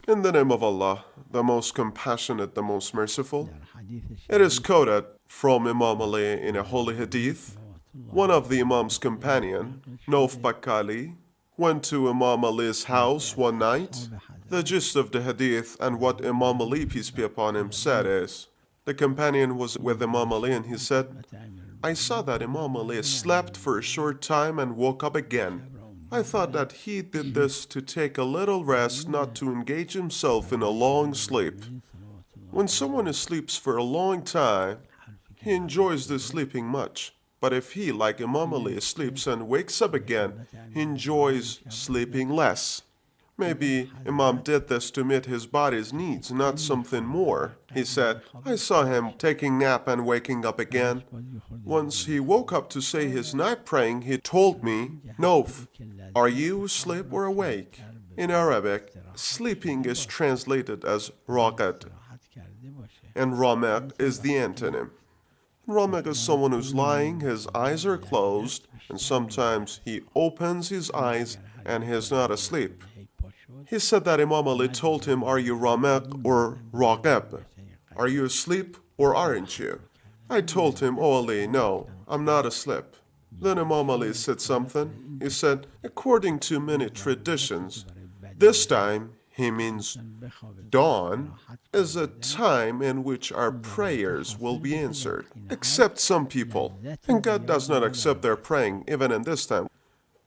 In the name of Allah, the most compassionate, the most merciful, it is quoted from Imam Ali in a holy hadith. One of the Imam's companion, Nauf Bakali, went to Imam Ali's house one night. The gist of the hadith and what Imam Ali, peace be upon him, said is, the companion was with Imam Ali and he said, I saw that Imam Ali slept for a short time and woke up again. I thought that he did this to take a little rest, not to engage himself in a long sleep. When someone sleeps for a long time, he enjoys the sleeping much. But if he, like Imam Ali, sleeps and wakes up again, he enjoys sleeping less. Maybe Imam did this to meet his body's needs, not something more. He said, I saw him taking nap and waking up again. Once he woke up to say his night praying, he told me, Nauf, are you asleep or awake? In Arabic, sleeping is translated as raqad, and ramaq is the antonym. Ramaq is someone who's lying, his eyes are closed, and sometimes he opens his eyes and he is not asleep. He said that Imam Ali told him, are you ramaq or raqab? Are you asleep or aren't you? I told him, oh Ali, no, I'm not asleep. Then Imam Ali said something. He said, according to many traditions, this time, he means dawn, is a time in which our prayers will be answered, except some people. And God does not accept their praying even in this time.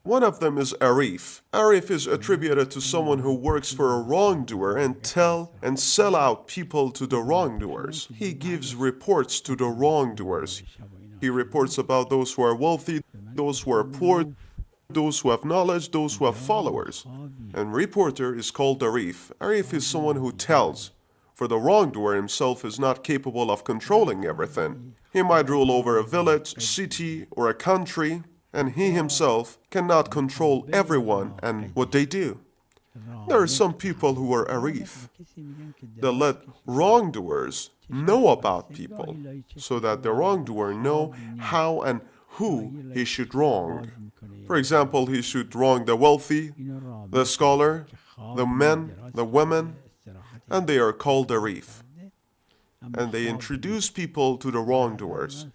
One of them is Arif. Arif is attributed to someone who works for a wrongdoer and sell out people to the wrongdoers. He gives reports to the wrongdoers. He reports about those who are wealthy, those who are poor, those who have knowledge, those who have followers. And reporter is called Arif. Arif is someone who tells, for the wrongdoer himself is not capable of controlling everything. He might rule over a village, city, or a country, and he himself cannot control everyone and what they do. There are some people who are arif. They let wrongdoers know about people so that the wrongdoer know how and who he should wrong. For example, he should wrong the wealthy, the scholar, the men, the women, and they are called arif. And they introduce people to the wrongdoers.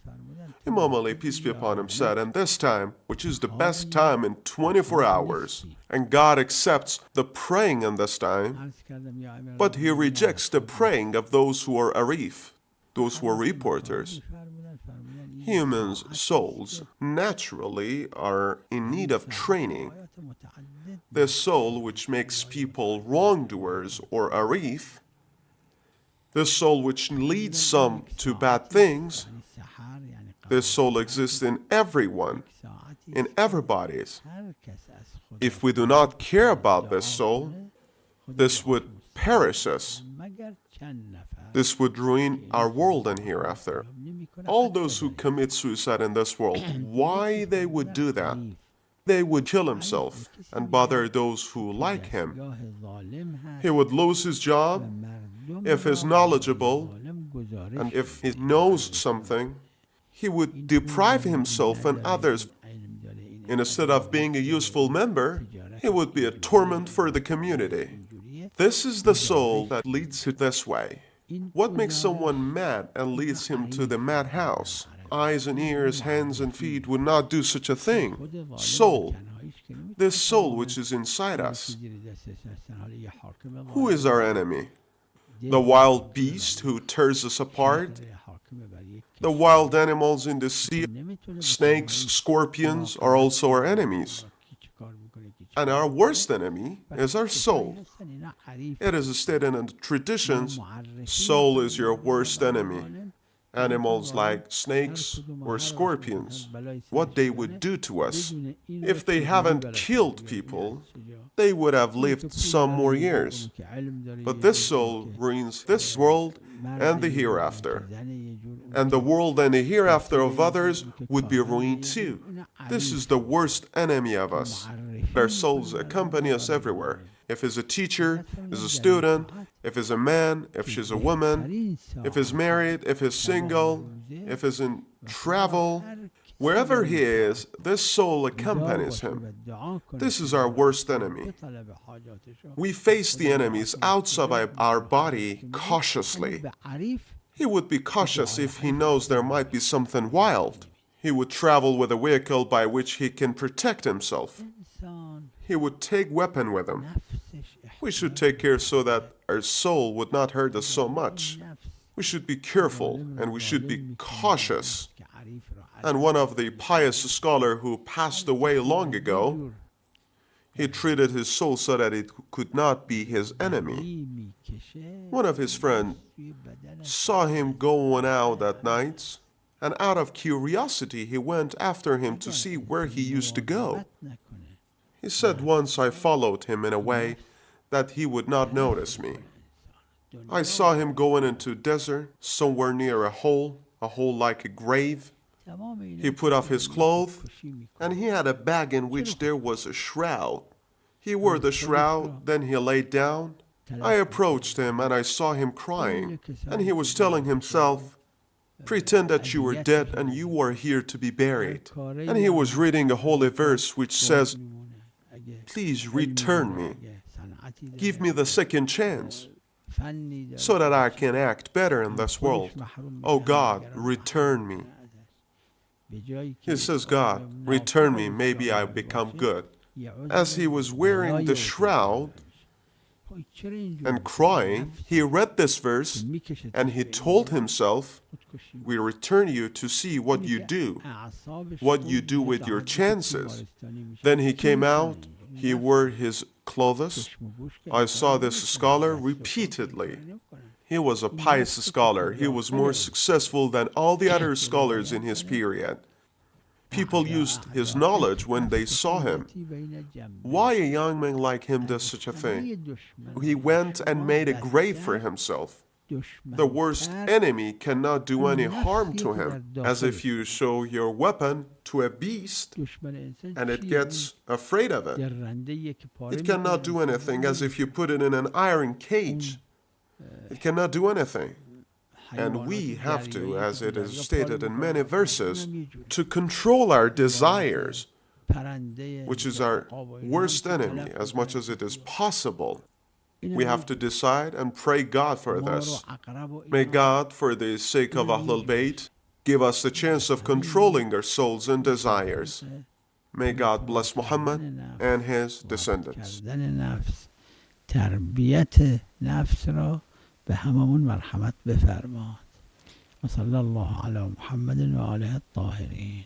Imam Ali, peace be upon him, said, and this time, which is the best time in 24 hours, and God accepts the praying in this time, but he rejects the praying of those who are arif, those who are reporters. Humans' souls naturally are in need of training. The soul which makes people wrongdoers or arif, the soul which leads some to bad things, this soul exists in everyone, in everybody's. If we do not care about this soul, this would perish us. This would ruin our world and hereafter. All those who commit suicide in this world, why they would do that? They would kill himself and bother those who like him. He would lose his job if he's knowledgeable, and if he knows something, he would deprive himself and others. And instead of being a useful member, he would be a torment for the community. This is the soul that leads him this way. What makes someone mad and leads him to the madhouse? Eyes and ears, hands and feet would not do such a thing. Soul. This soul which is inside us. Who is our enemy? The wild beast who tears us apart? The wild animals in the sea, snakes, scorpions, are also our enemies. And our worst enemy is our soul. It is stated in the traditions, soul is your worst enemy. animals like snakes or scorpions, what they would do to us. If they haven't killed people, they would have lived some more years. But this soul ruins this world and the hereafter. And the world and the hereafter of others would be ruined too. This is the worst enemy of us. Their souls accompany us everywhere. If he's a teacher, is a student, if he's a man, if she's a woman, if he's married, if he's single, if he's in travel, wherever he is, this soul accompanies him. This is our worst enemy. We face the enemies outside our body cautiously. He would be cautious if he knows there might be something wild. He would travel with a vehicle by which he can protect himself. He would take weapon with him. We should take care so that our soul would not hurt us so much. We should be careful and we should be cautious. And one of the pious scholars who passed away long ago, he treated his soul so that it could not be his enemy. One of his friends saw him going out at night, and out of curiosity he went after him to see where he used to go. He said once I followed him in a way that he would not notice me. I saw him going into desert, somewhere near a hole like a grave. He put off his clothes, and he had a bag in which there was a shroud. He wore the shroud, then he lay down. I approached him, and I saw him crying, and he was telling himself, pretend that you were dead and you are here to be buried. And he was reading a holy verse which says, please return me. Give me the second chance so that I can act better in this world. Oh God, return me. He says, God, return me, maybe I become good. As he was wearing the shroud and crying, he read this verse and he told himself, we return you to see what you do with your chances. Then he came out, he wore his clothes. I saw this scholar repeatedly. He was a pious scholar. He was more successful than all the other scholars in his period. People used his knowledge when they saw him. Why a young man like him does such a thing? He went and made a grave for himself. The worst enemy cannot do any harm to him, as if you show your weapon to a beast and it gets afraid of it. It cannot do anything, as if you put it in an iron cage. It cannot do anything. And we have to, as it is stated in many verses, to control our desires, which is our worst enemy, as much as it is possible. We have to decide and pray God for this. May God, for the sake of Ahlul Bayt, give us the chance of controlling our souls and desires. May God bless Muhammad and his descendants. به هممون مرحمت بفرماد و صلی الله علی محمد و آله الطاهرین.